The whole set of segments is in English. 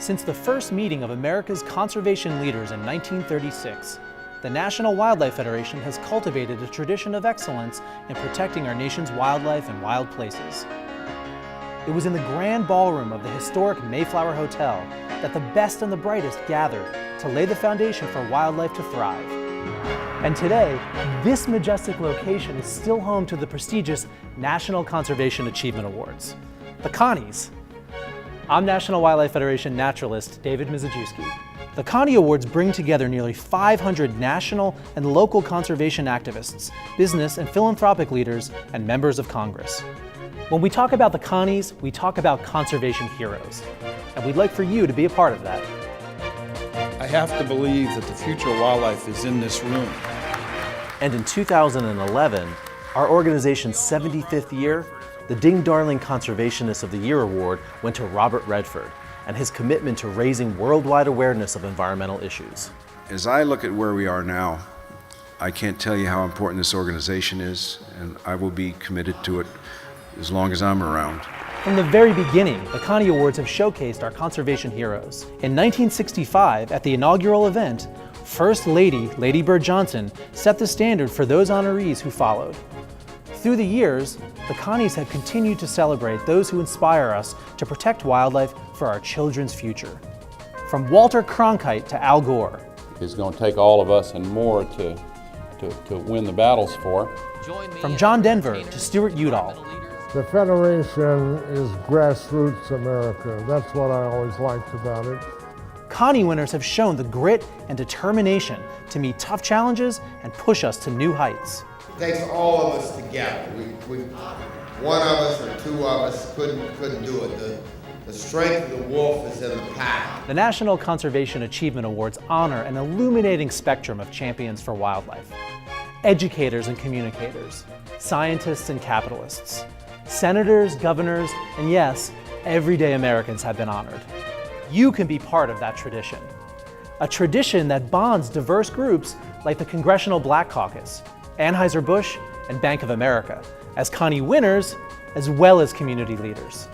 Since the first meeting of America's conservation leaders in 1936, the National Wildlife Federation has cultivated a tradition of excellence in protecting our nation's wildlife and wild places. It was in the grand ballroom of the historic Mayflower Hotel that the best and the brightest gathered to lay the foundation for wildlife to thrive. And today, this majestic location is still home to the prestigious National Conservation Achievement Awards, the Connies. I'm National Wildlife Federation naturalist David Mizejewski. The Connie Awards bring together nearly 500 national and local conservation activists, business and philanthropic leaders, and members of Congress. When we talk about the Connies, we talk about conservation heroes, and we'd like for you to be a part of that. I have to believe that the future of wildlife is in this room. And in 2011, our organization's 75th year, the Ding Darling Conservationist of the Year Award went to Robert Redford and his commitment to raising worldwide awareness of environmental issues. As I look at where we are now, I can't tell you how important this organization is, and I will be committed to it as long as I'm around. From the very beginning, the Connie Awards have showcased our conservation heroes. In 1965, at the inaugural event, First Lady, Lady Bird Johnson, set the standard for those honorees who followed. Through the years, the Connies have continued to celebrate those who inspire us to protect wildlife for our children's future. From Walter Cronkite to Al Gore. It's going to take all of us and more to win the battles for. From John Denver to Stuart Udall. The Federation is grassroots America. That's what I always liked about it. Connie winners have shown the grit and determination to meet tough challenges and push us to new heights. It takes all of us together. One of us or two of us couldn't do it. The strength of the wolf is in the pack. The National Conservation Achievement Awards honor an illuminating spectrum of champions for wildlife. Educators and communicators, scientists and capitalists, senators, governors, and yes, everyday Americans have been honored. You can be part of that tradition. A tradition that bonds diverse groups like the Congressional Black Caucus, Anheuser-Busch, and Bank of America, as Connie winners, as well as community leaders.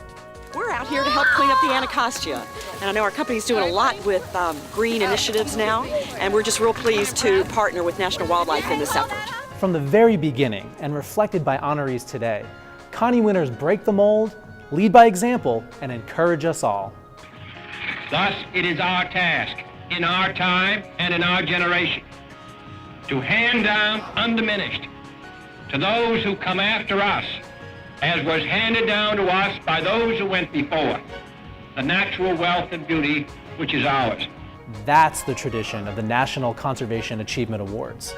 We're out here to help clean up the Anacostia, and I know our company's doing a lot with green initiatives now, and we're just real pleased to partner with National Wildlife in this effort. From the very beginning, and reflected by honorees today, Connie winners break the mold, lead by example, and encourage us all. Thus, it is our task, in our time and in our generation, to hand down undiminished to those who come after us, as was handed down to us by those who went before, the natural wealth and beauty which is ours. That's the tradition of the National Conservation Achievement Awards.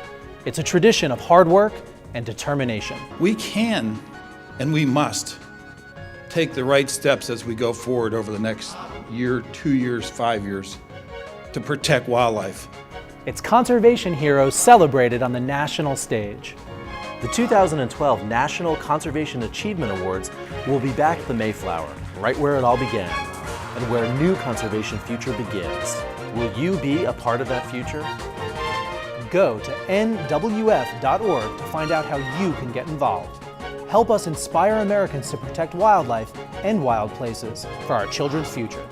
It's a tradition of hard work and determination. We can and we must take the right steps as we go forward over the next year, 2 years, 5 years to protect wildlife. It's conservation heroes celebrated on the national stage. The 2012 National Conservation Achievement Awards will be back at the Mayflower, right where it all began, and where a new conservation future begins. Will you be a part of that future? Go to nwf.org to find out how you can get involved. Help us inspire Americans to protect wildlife and wild places for our children's future.